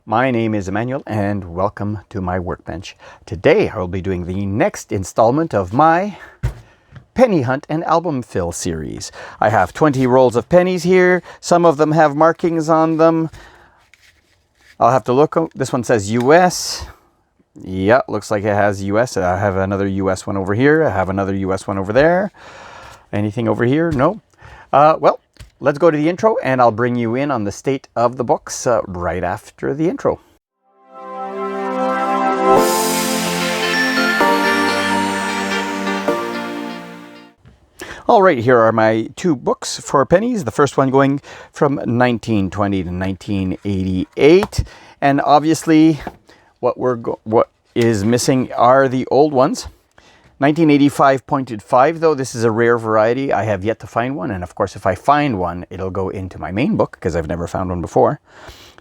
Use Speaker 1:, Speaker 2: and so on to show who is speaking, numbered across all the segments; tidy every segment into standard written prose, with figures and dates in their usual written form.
Speaker 1: My name is Emmanuel and welcome to my workbench. Today I will be doing the next installment of my penny hunt and album fill series. I have 20 rolls of pennies here. Some of them have markings on them. I'll have to look. This one says US. Yeah, looks like it has US. I have another US one over here. I have another US one over there. Anything over here? No. Well, let's go to the intro and I'll bring you in on the state of the books right after the intro. All right, here are my two books for pennies. The first one going from 1920 to 1988. And obviously what is missing are the old ones. 1985 pointed 5, though. This is a rare variety. I have yet to find one. And of course, if I find one, it'll go into my main book because I've never found one before.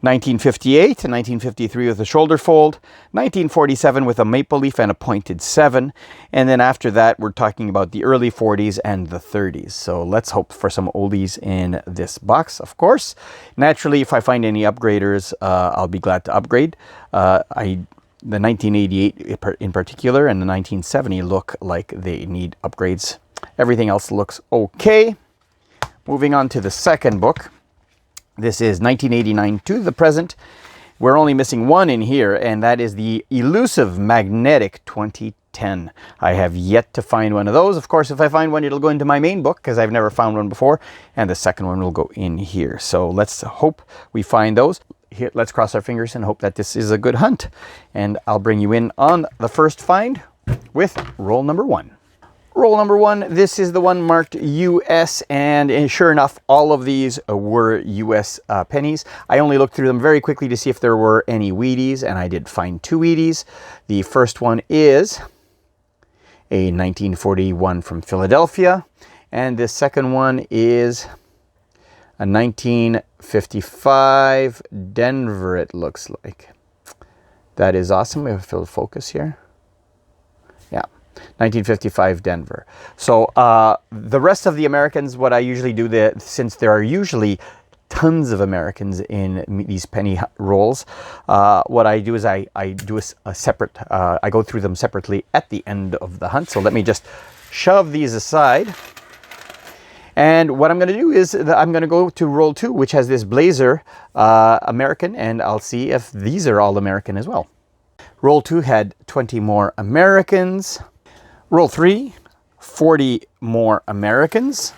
Speaker 1: 1958 and 1953 with a shoulder fold. 1947 with a maple leaf and a pointed 7. And then after that, we're talking about the early 40s and the 30s. So let's hope for some oldies in this box, of course. Naturally, if I find any upgraders, I'll be glad to upgrade. The 1988 in particular and the 1970 look like they need upgrades. Everything else looks okay. Moving on to the second book. This is 1989 to the present. We're only missing one in here, and that is the elusive Magnetic 2010. I have yet to find one of those. Of course, if I find one, it'll go into my main book because I've never found one before, and the second one will go in here. So let's hope we find those. Here, let's cross our fingers and hope that this is a good hunt. And I'll bring you in on the first find with roll number 1. Roll number 1, this is the one marked US, and sure enough, all of these were US pennies. I only looked through them very quickly to see if there were any Wheaties, and I did find 2 Wheaties. The first one is a 1941 from Philadelphia, and the second one is a 1955 Denver, it looks like. That is awesome. We have a fill focus here. Yeah, 1955 Denver. So the rest of the Americans, what I usually do, since there are usually tons of Americans in these penny rolls, what I do is I do a separate, I go through them separately at the end of the hunt. So let me just shove these aside. And what I'm going to do is I'm going to go to roll 2, which has this Blazer American, and I'll see if these are all American as well. Roll 2 had 20 more Americans. Roll 3, 40 more Americans.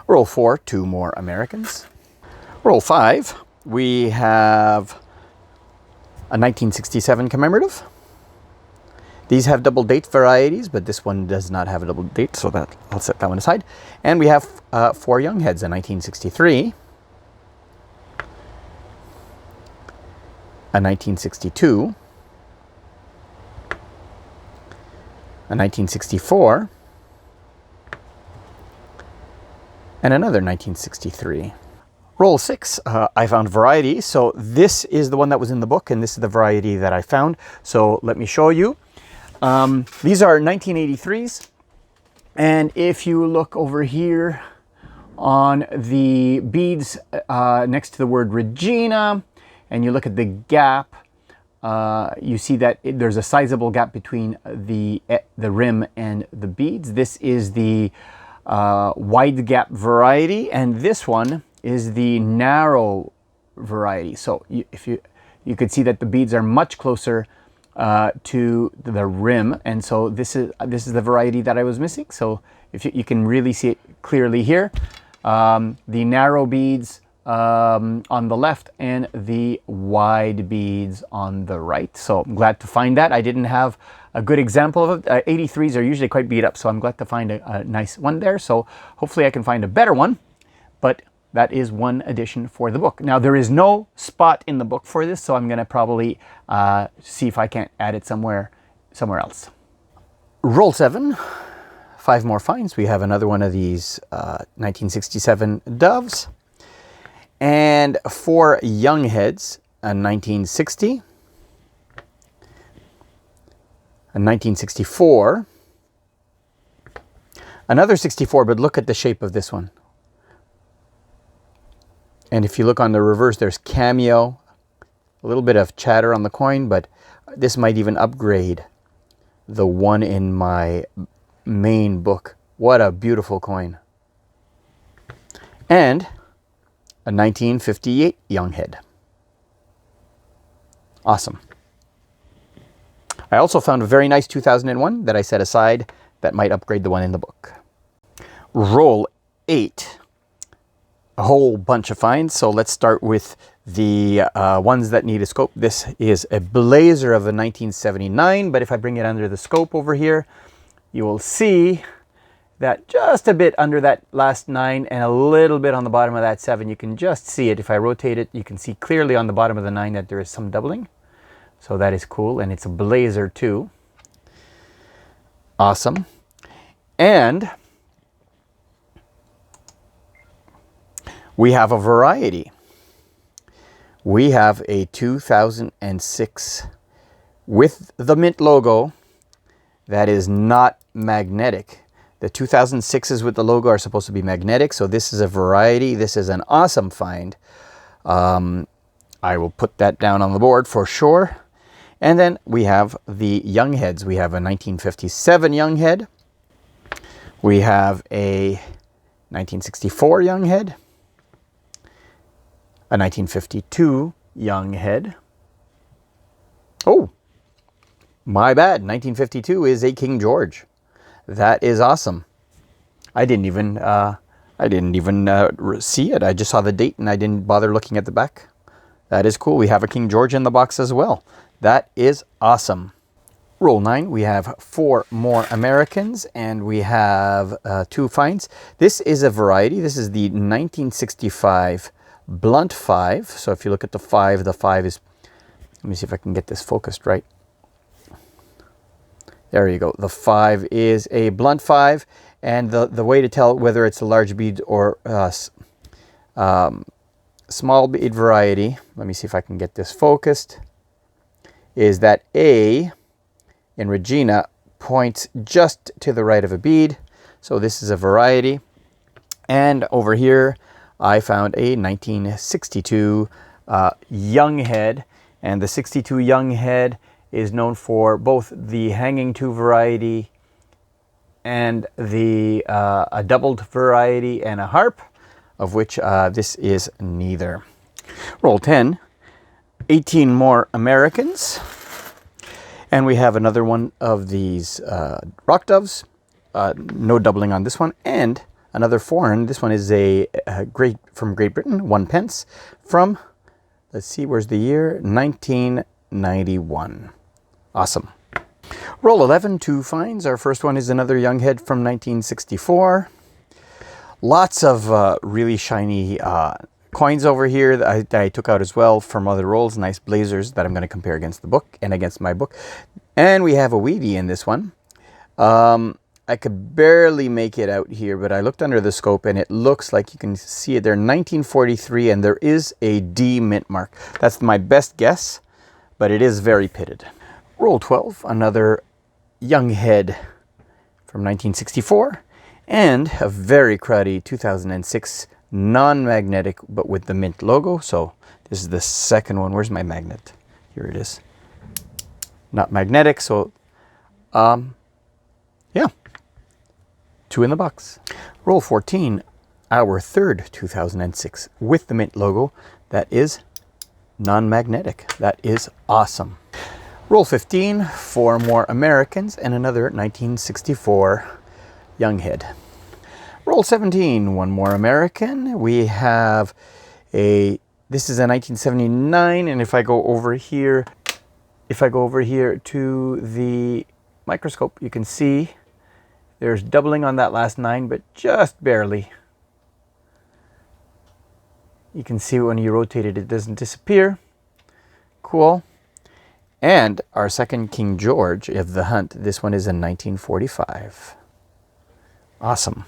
Speaker 1: Roll 4, 2 more Americans. Roll 5, we have a 1967 commemorative. These have double date varieties, but this one does not have a double date, so that I'll set that one aside. And we have 4 young heads, a 1963, a 1962, a 1964, and another 1963. Roll 6, I found variety. So this is the one that was in the book, and this is the variety that I found. So let me show you. These are 1983s, and if you look over here on the beads next to the word Regina, and you look at the gap, you see that there's a sizable gap between the rim and the beads. This is the wide gap variety, and this one is the narrow variety. So if you could see that the beads are much closer to the rim, and so this is the variety that I was missing. So if you can really see it clearly here, the narrow beads on the left and the wide beads on the right. So I'm glad to find that. I didn't have a good example of it. 83s are usually quite beat up, so I'm glad to find a nice one there. So hopefully I can find a better one, but that is one addition for the book. Now, there is no spot in the book for this, so I'm going to probably see if I can't add it somewhere else. Roll 7, 5 more finds. We have another one of these 1967 doves, and 4 young heads, a 1960, a 1964, another 64, but look at the shape of this one. And if you look on the reverse, there's cameo, a little bit of chatter on the coin, but this might even upgrade the one in my main book. What a beautiful coin. And a 1958 young head. Awesome. I also found a very nice 2001 that I set aside that might upgrade the one in the book. Roll 8. A whole bunch of finds. So let's start with the ones that need a scope. This is a blazer of a 1979, but if I bring it under the scope over here, you will see that just a bit under that last 9 and a little bit on the bottom of that 7. You can just see it. If I rotate it, you can see clearly on the bottom of the 9 that there is some doubling. So that is cool, and it's a blazer too. Awesome. And we have a variety. We have a 2006 with the Mint logo that is not magnetic. The 2006s with the logo are supposed to be magnetic, so this is a variety. This is an awesome find. I will put that down on the board for sure. And then we have the young heads. We have a 1957 young head. We have a 1964 young head. A 1952 young head. Oh, my bad. 1952 is a King George. That is awesome. I didn't even see it. I just saw the date and I didn't bother looking at the back. That is cool. We have a King George in the box as well. That is awesome. Roll 9, we have 4 more Americans and we have 2 finds. This is a variety. This is the 1965 blunt 5. So if you look at the 5 is, let me see if I can get this focused right. There you go. The 5 is a blunt 5, and the way to tell whether it's a large bead or small bead variety, let me see if I can get this focused, is that A in Regina points just to the right of a bead. So this is a variety. And over here, I found a 1962 young head, and the 62 young head is known for both the hanging 2 variety and the a doubled variety and a harp, of which this is neither. Roll 10, 18 more Americans, and we have another one of these rock doves, no doubling on this one, and another foreign. This one is from Great Britain, 1 pence from, let's see, where's the year? 1991. Awesome. Roll 11, 2 finds. Our first one is another young head from 1964. Lots of really shiny coins over here that I took out as well from other rolls. Nice blazers that I'm going to compare against the book and against my book. And we have a weedy in this one. I could barely make it out here, but I looked under the scope and it looks like you can see it there. 1943, and there is a D mint mark. That's my best guess, but it is very pitted. Roll 12, another young head from 1964, and a very cruddy 2006 non-magnetic, but with the Mint logo. So this is the second one. Where's my magnet? Here it is. Not magnetic, so yeah, 2 in the box. Roll 14, our third 2006 with the Mint logo. That is non-magnetic. That is awesome. Roll 15, 4 more Americans and another 1964 young head. Roll 17, 1 more American. We have this is a 1979, and if I go over here to the microscope, you can see there's doubling on that last 9, but just barely. You can see when you rotate it, it doesn't disappear. Cool. And our second King George of the hunt, this one is in 1945. Awesome.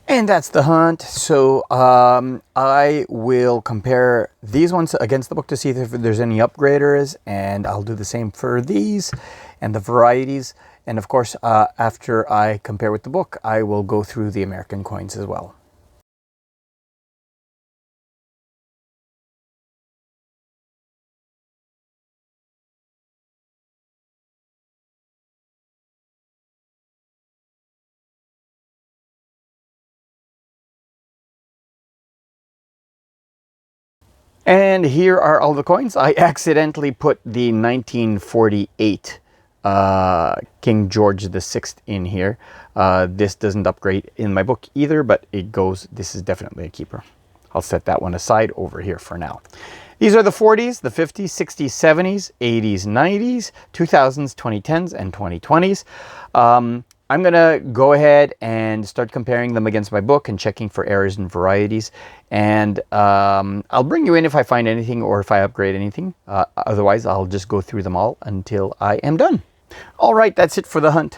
Speaker 1: And that's the hunt. So I will compare these ones against the book to see if there's any upgraders, and I'll do the same for these and the varieties. And of course, after I compare with the book, I will go through the American coins as well. And here are all the coins. I accidentally put the 1948 King George VI in here. This doesn't upgrade in my book either, but it goes, this is definitely a keeper. I'll set that one aside over here for now. These are the 40s, the 50s, 60s, 70s, 80s, 90s, 2000s, 2010s, and 2020s. I'm going to go ahead and start comparing them against my book and checking for errors and varieties. And I'll bring you in if I find anything or if I upgrade anything. Otherwise, I'll just go through them all until I am done. All right, that's it for the hunt.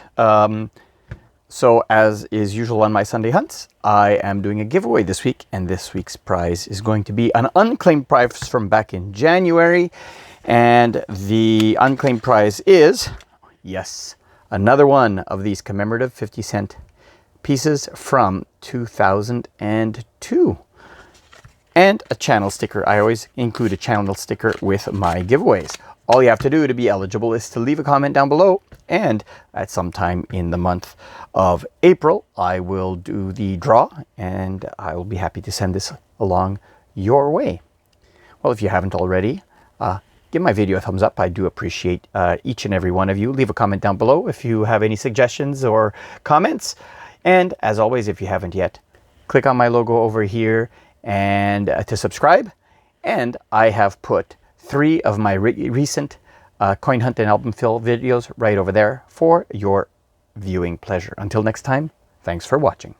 Speaker 1: So as is usual on my Sunday hunts, I am doing a giveaway this week. And this week's prize is going to be an unclaimed prize from back in January. And the unclaimed prize is, yes, another one of these commemorative 50-cent pieces from 2002. And a channel sticker. I always include a channel sticker with my giveaways. All you have to do to be eligible is to leave a comment down below. And at some time in the month of April, I will do the draw. And I will be happy to send this along your way. Well, if you haven't already, give my video a thumbs up. I do appreciate each and every one of you. Leave a comment down below if you have any suggestions or comments. And as always, if you haven't yet, click on my logo over here and to subscribe. And I have put 3 of my recent coin hunt and album fill videos right over there for your viewing pleasure. Until next time, thanks for watching.